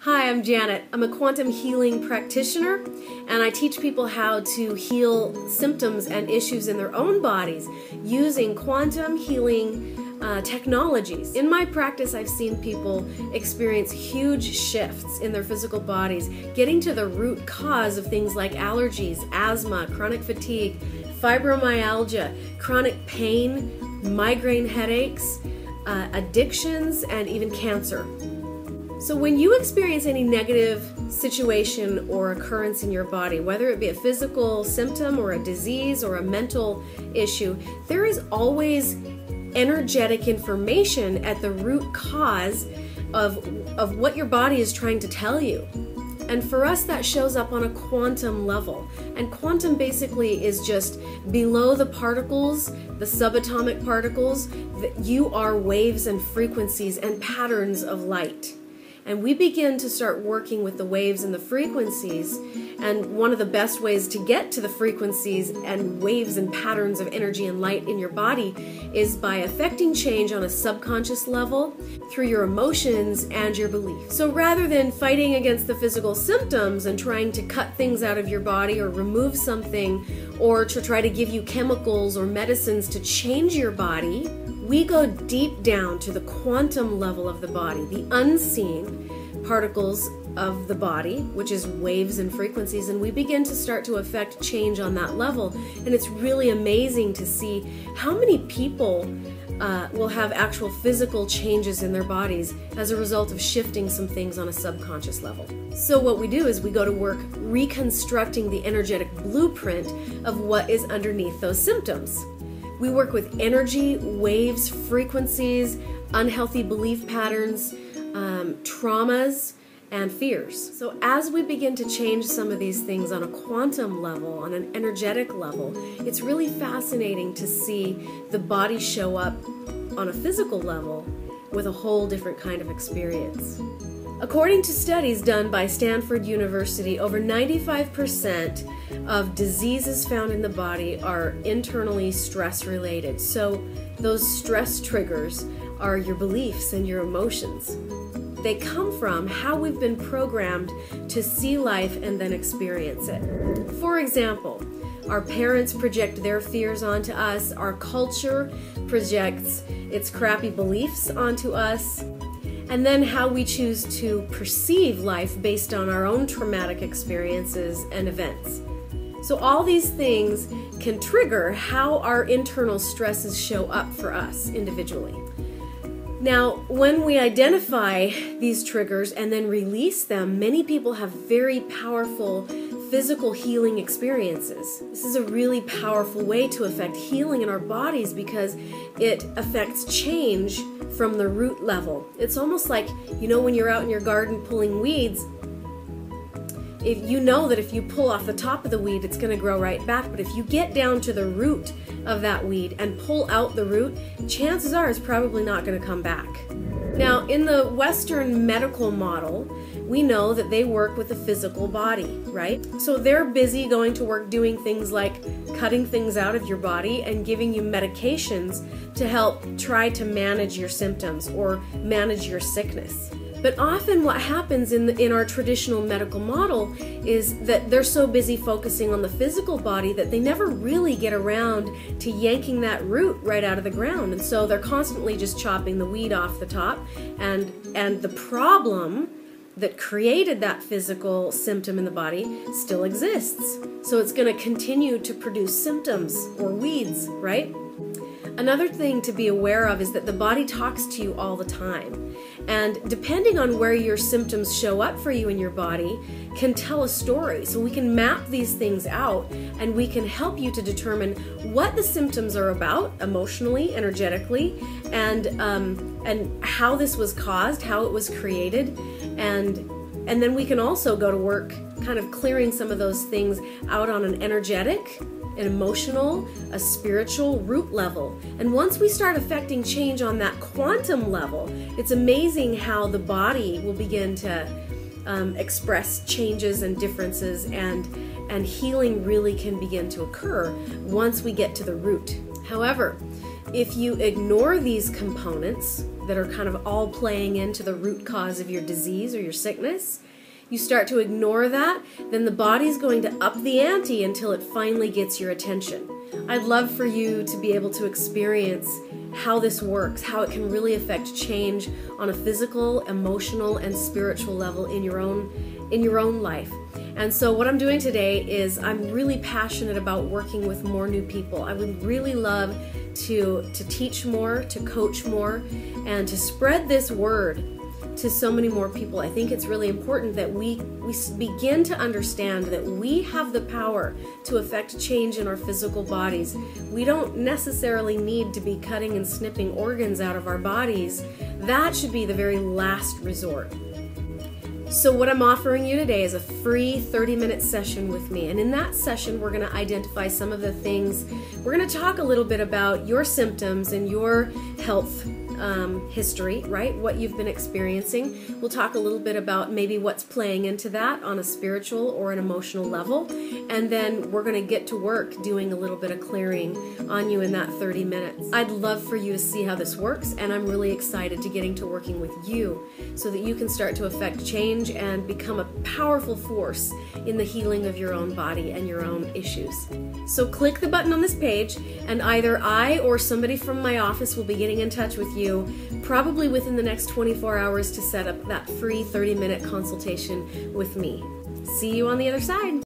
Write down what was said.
Hi, I'm Janet. I'm a quantum healing practitioner, and I teach people how to heal symptoms and issues in their own bodies using quantum healing technologies. In my practice, I've seen people experience huge shifts in their physical bodies, getting to the root cause of things like allergies, asthma, chronic fatigue, fibromyalgia, chronic pain, migraine headaches, addictions, and even cancer. So when you experience any negative situation or occurrence in your body, whether it be a physical symptom or a disease or a mental issue, there is always energetic information at the root cause of what your body is trying to tell you. And for us, that shows up on a quantum level. And quantum basically is just below the particles, the subatomic particles, you are waves and frequencies and patterns of light. And we begin to start working with the waves and the frequencies. And one of the best ways to get to the frequencies and waves and patterns of energy and light in your body is by affecting change on a subconscious level through your emotions and your beliefs. So rather than fighting against the physical symptoms and trying to cut things out of your body or remove something or to try to give you chemicals or medicines to change your body, we go deep down to the quantum level of the body, the unseen particles of the body, which is waves and frequencies, and we begin to start to affect change on that level. And it's really amazing to see how many people will have actual physical changes in their bodies as a result of shifting some things on a subconscious level. So what we do is we go to work reconstructing the energetic blueprint of what is underneath those symptoms. We work with energy, waves, frequencies, unhealthy belief patterns, traumas, and fears. So as we begin to change some of these things on a quantum level, on an energetic level, it's really fascinating to see the body show up on a physical level with a whole different kind of experience. According to studies done by Stanford University, over 95% of diseases found in the body are internally stress-related. So those stress triggers are your beliefs and your emotions. They come from how we've been programmed to see life and then experience it. For example, our parents project their fears onto us, our culture projects its crappy beliefs onto us, and then how we choose to perceive life based on our own traumatic experiences and events. So all these things can trigger how our internal stresses show up for us individually. Now, when we identify these triggers and then release them, many people have very powerful physical healing experiences. This is a really powerful way to affect healing in our bodies because it affects change from the root level. It's almost like, you know, when you're out in your garden pulling weeds, if you know that if you pull off the top of the weed, it's going to grow right back. But if you get down to the root of that weed and pull out the root, chances are it's probably not going to come back. Now, in the Western medical model, we know that they work with the physical body, right? So they're busy going to work doing things like cutting things out of your body and giving you medications to help try to manage your symptoms or manage your sickness. But often what happens in our traditional medical model is that they're so busy focusing on the physical body that they never really get around to yanking that root right out of the ground. And so they're constantly just chopping the weed off the top, and the problem that created that physical symptom in the body still exists. So it's going to continue to produce symptoms or weeds, right? Another thing to be aware of is that the body talks to you all the time. And depending on where your symptoms show up for you in your body can tell a story. So we can map these things out and we can help you to determine what the symptoms are about emotionally, energetically, and how this was caused, how it was created. And then we can also go to work kind of clearing some of those things out on an energetic, an emotional, a spiritual root level. And once we start affecting change on that quantum level, it's amazing how the body will begin to express changes and differences, and healing really can begin to occur once we get to the root. However, if you ignore these components, that are kind of all playing into the root cause of your disease or your sickness. You start to ignore that, then the body's going to up the ante until it finally gets your attention. I'd love for you to be able to experience how this works, how it can really affect change on a physical, emotional, and spiritual level in your own life. And so what I'm doing today is I'm really passionate about working with more new people. I would really love to teach more, to coach more, and to spread this word to so many more people. I think it's really important that we begin to understand that we have the power to affect change in our physical bodies. We don't necessarily need to be cutting and snipping organs out of our bodies. That should be the very last resort. So what I'm offering you today is a free 30-minute session with me. And in that session, we're going to identify some of the things. We're going to talk a little bit about your symptoms and your health history, right? What you've been experiencing. We'll talk a little bit about maybe what's playing into that on a spiritual or an emotional level. And then we're going to get to work doing a little bit of clearing on you in that 30 minutes. I'd love for you to see how this works, and I'm really excited to getting to working with you so that you can start to affect change and become a powerful force in the healing of your own body and your own issues. So click the button on this page, and either I or somebody from my office will be getting in touch with you probably within the next 24 hours to set up that free 30-minute consultation with me. See you on the other side.